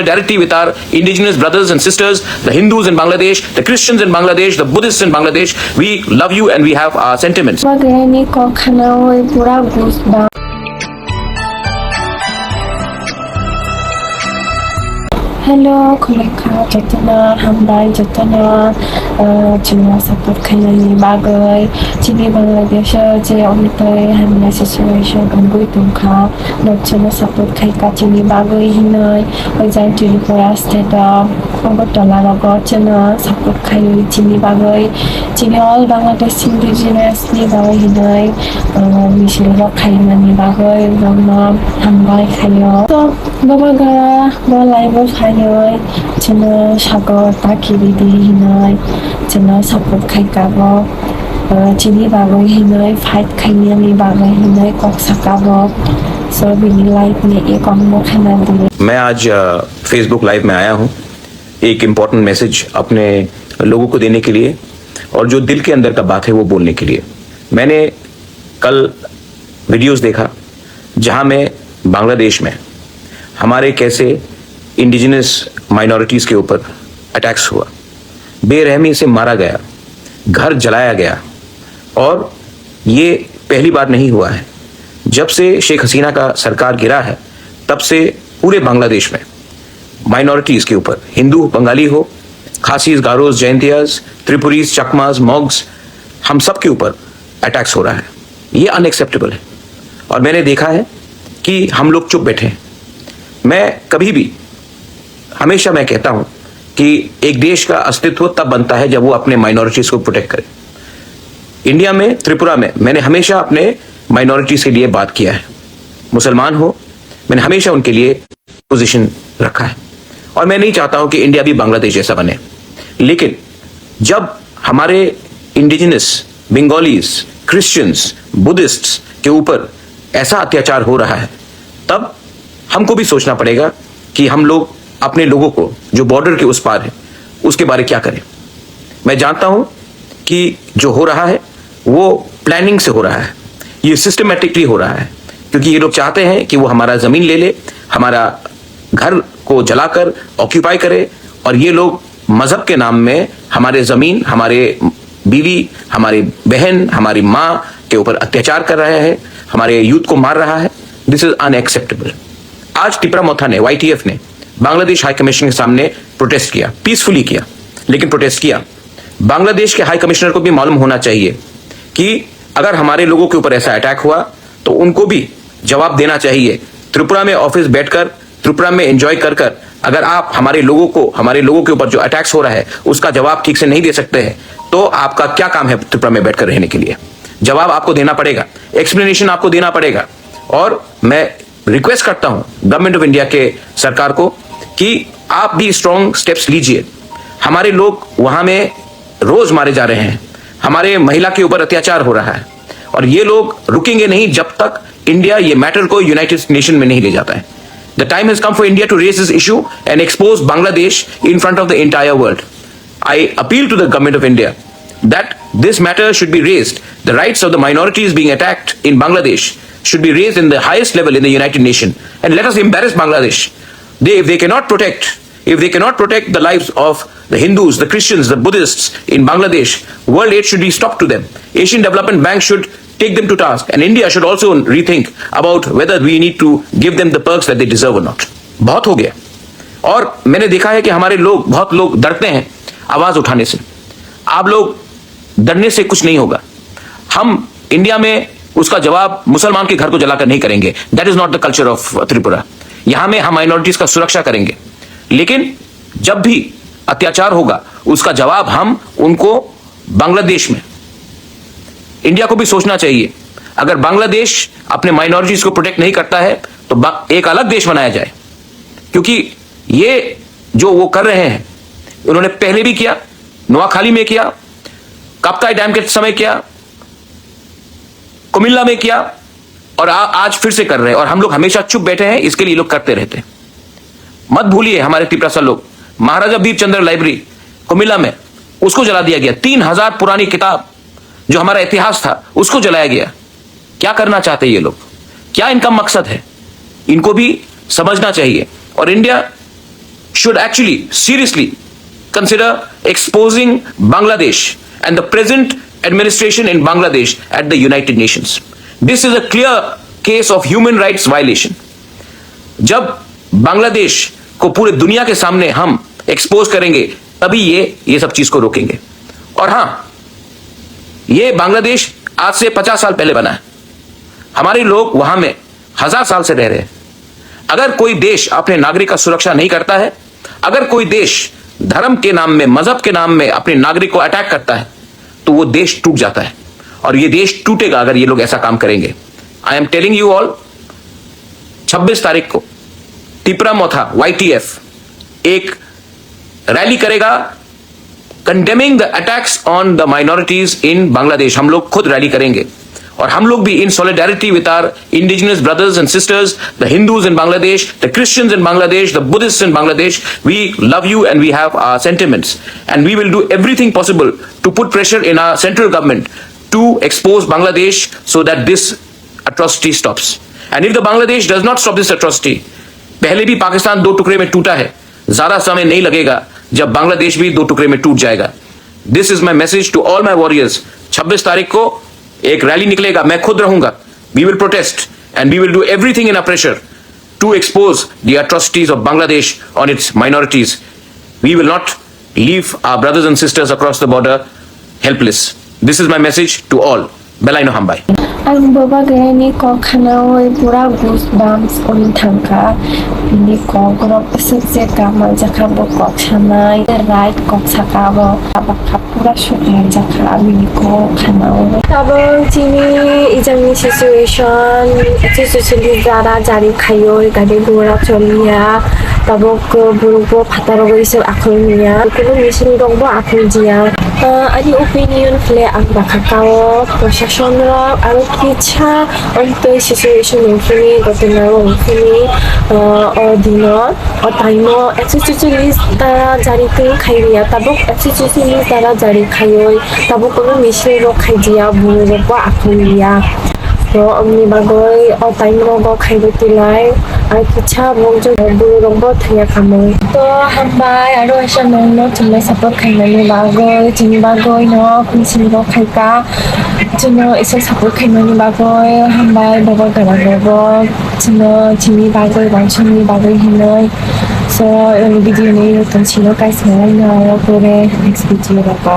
solidarity with our indigenous brothers and sisters, the Hindus in Bangladesh, the Christians in Bangladesh, the Buddhists in Bangladesh. We love you and we have our sentiments. Hello, kolekha jatana hambai jatana chuna support khailani bagai chini Bangladesh je omitai hamna situation angoi tungkha chuna support khaika chini bagai hinai ojai Tripura state Agotala rogo chuna support khai chini bagai chini all Bangladesh indigenous ni bagai hinai misil ro khailani bagai rama hambai khayo to babagara bolai bo chana sagar takiri di hinai chana support khai kabo chini bagai hinai fight khaini bagai hinai kok sakabo so bini life में एक अंग खाना दिए। मैं आज Facebook live में आया हूं एक इम्पोर्टेंट मैसेज अपने लोगों को देने के लिए और जो दिल के अंदर का बात है वो बोलने के लिए। मैंने कल वीडियोस देखा जहां में बांग्लादेश में हमारे कैसे इंडिजिनस माइनॉरिटीज के ऊपर अटैक्स हुआ, बेरहमी से मारा गया, घर जलाया गया। और ये पहली बार नहीं हुआ है, जब से शेख हसीना का सरकार गिरा है तब से पूरे बांग्लादेश में माइनॉरिटीज के ऊपर, हिंदू बंगाली हो, खासीज, गारोज, जयंतियाज, त्रिपुरीज, चकमाज, मॉग्स, हम सब के ऊपर अटैक्स हो रहा है। ये अनएक्सेप्टेबल है और मैंने देखा है कि हम लोग चुप बैठे हैं। मैं कभी भी हमेशा मैं कहता हूं कि एक देश का अस्तित्व तब बनता है जब वो अपने माइनॉरिटीज को प्रोटेक्ट करे। इंडिया में, त्रिपुरा में मैंने हमेशा अपने माइनॉरिटीज के लिए बात किया है। मुसलमान हो, मैंने हमेशा उनके लिए पोजीशन रखा है और मैं नहीं चाहता हूं कि इंडिया भी बांग्लादेश जैसा बने। लेकिन जब हमारे इंडिजिनस बंगालीज, क्रिश्चियंस, बुद्धिस्ट्स के ऊपर ऐसा अत्याचार हो रहा है तब हमको भी सोचना पड़ेगा कि हम लोग अपने लोगों को जो बॉर्डर के उस पार है उसके बारे क्या करें। मैं जानता हूं कि जो हो रहा है वो प्लानिंग से हो रहा है, ये सिस्टमेटिकली हो रहा है, क्योंकि ये लोग चाहते हैं कि वो हमारा जमीन ले ले, हमारा घर को जलाकर ऑक्यूपाई करे और ये लोग मजहब के नाम में हमारे जमीन, हमारे बीवी, हमारी बहन, हमारी माँ के ऊपर अत्याचार कर रहा है, हमारे यूथ को मार रहा है। This is unacceptable. आज टिपरा मोथा ने, YTF ने बांग्लादेश हाई कमिश्नर के सामने प्रोटेस्ट किया, पीसफुली किया, लेकिन प्रोटेस्ट किया। बांग्लादेश के हाई कमिश्नर को भी मालूम होना चाहिए कि अगर हमारे लोगों के ऊपर ऐसा अटैक हुआ तो उनको भी जवाब देना चाहिए। त्रिपुरा में ऑफिस बैठकर, त्रिपुरा में एंजॉय कर कर अगर आप हमारे लोगों के ऊपर जो अटैक्स हो रहा है उसका जवाब ठीक से नहीं दे सकते हैं तो आपका क्या काम है त्रिपुरा में बैठकर रहने के लिए? जवाब आपको देना पड़ेगा, एक्सप्लेनेशन आपको देना पड़ेगा। और मैं रिक्वेस्ट करता हूं गवर्नमेंट ऑफ इंडिया के सरकार को कि आप भी स्ट्रॉन्ग स्टेप्स लीजिए। हमारे लोग वहां में रोज मारे जा रहे हैं, हमारे महिला के ऊपर अत्याचार हो रहा है और ये लोग रुकेंगे नहीं जब तक इंडिया ये मैटर को यूनाइटेड नेशन में नहीं ले जाता है। The time has come for India to raise this issue and expose Bangladesh in front of the entire world. I appeal to the government of India that this matter should be raised. The rights of the minorities being attacked in Bangladesh should be raised in the highest level in the United Nations. And let us embarrass Bangladesh. If they cannot protect the lives of the Hindus, the Christians, the Buddhists in Bangladesh, world aid should be stopped to them. Asian Development Bank should take them to task. And India should also rethink about whether we need to give them the perks that they deserve or not. बहुत हो गया। और मैंने देखा है कि हमारे लोग, बहुत लोग डरते हैं आवाज उठाने से। आप लोग डरने से कुछ नहीं होगा। हम इंडिया में उसका जवाब मुसलमान के घर को जलाकर नहीं करेंगे। That is not the culture of Tripura. यहां में हम माइनॉरिटीज का सुरक्षा करेंगे, लेकिन जब भी अत्याचार होगा उसका जवाब हम उनको बांग्लादेश में, इंडिया को भी सोचना चाहिए। अगर बांग्लादेश अपने माइनॉरिटीज को प्रोटेक्ट नहीं करता है तो एक अलग देश बनाया जाए, क्योंकि ये जो वो कर रहे हैं उन्होंने पहले भी किया, नोआखाली में किया, काप्ताई डैम के समय किया, कुमिल्ला में किया और आज फिर से कर रहे हैं। और हम लोग हमेशा चुप बैठे हैं, इसके लिए लोग करते रहते हैं। मत भूलिए हमारे त्रिपुरा लोग, महाराजा बीरचंद्र लाइब्रेरी कुमिल्ला में उसको जला दिया गया। 3000 पुरानी किताब जो हमारा इतिहास था उसको जलाया गया। क्या करना चाहते हैं ये लोग? क्या इनका मकसद है? इनको भी समझना चाहिए। और India should actually seriously consider exposing Bangladesh and the present administration in Bangladesh at the United Nations. This is a clear case of human rights violation. जब बांग्लादेश को पूरे दुनिया के सामने हम एक्सपोज करेंगे तभी ये सब चीज को रोकेंगे। और हां, ये बांग्लादेश आज से 50 साल पहले बना है। हमारे लोग वहां में 1000 साल से रह रहे हैं। अगर कोई देश अपने नागरिक का सुरक्षा नहीं करता है, अगर कोई देश धर्म के नाम में, मजहब के नाम में अपने नागरिक को अटैक करता है, तो वो देश टूट जाता है। और ये देश टूटेगा अगर ये लोग ऐसा काम करेंगे। I am telling you all, 26 तारीख को तिपरामोथा YTF एक रैली करेगा condemning the attacks on the minorities इन बांग्लादेश। हम लोग खुद रैली करेंगे और हम लोग भी इन solidarity with our indigenous brothers and sisters, the Hindus in Bangladesh, the Christians in Bangladesh, the Buddhist in Bangladesh, we love you and we have our sentiments, and we will do everything possible to put pressure in our central government to expose Bangladesh so that this atrocity stops. And if the Bangladesh does not stop this atrocity, पहले भी पाकिस्तान 2 टुकड़े में टूटा है, ज्यादा समय नहीं लगेगा जब बांग्लादेश भी 2 टुकड़े में टूट जाएगा। This is my message to all my warriors. 26 तारीख को एक रैली निकलेगा, मैं खुद रहूंगा। We will protest and we will do everything in a pressure to expose the atrocities of Bangladesh on its minorities. We will not leave our brothers and sisters across the border helpless. This is my message to all. Belay no hambay. Ang babae ni ko kanaoy pura goosebumps ulit tangka. Ni ko grab se kama jaka bokok sanay right kok sakabo abak pura shutay jaka ni ko kanaoy. Tabang chini ijangni situation especially jara jari khayoy gadi gora choliya tabok burugo phataro isel akhulniya kuno mission dongbo akhuljiya. Ani opinion fle ang bakakao প্রশাসনরা আরো কিছা অন্তই situation ইনফিনি গতনার ইনফিনি অধীনত অটাইম existence দ্বারা জারি করে খাইয়া তাবক existence দ্বারা জারি খাইয় তাবক কোনো মিশে খাইজিয়া বুড়ব আখলিয়া তো আমি বাগৈ অটাইম রব খাইবতিলাই আর কিছা মংজ বুড়ব থিয়া খামৈ তো হামবাই আৰু এসা নন তুমি সাপোর্ট খাইনানি বাগৈ চিনি বাগৈ ন কুনচিনি খাইকা जोङो एसे सापर्ट खालामनायनि बागै हामबाय बाबा गारांगबो जोङो जोंनि बागै बांसिननि बागै होननाय स' भिडिअनि रोखोमसेल' गाइस नायनो आरो नेक्स्ट भिडिअ बाबा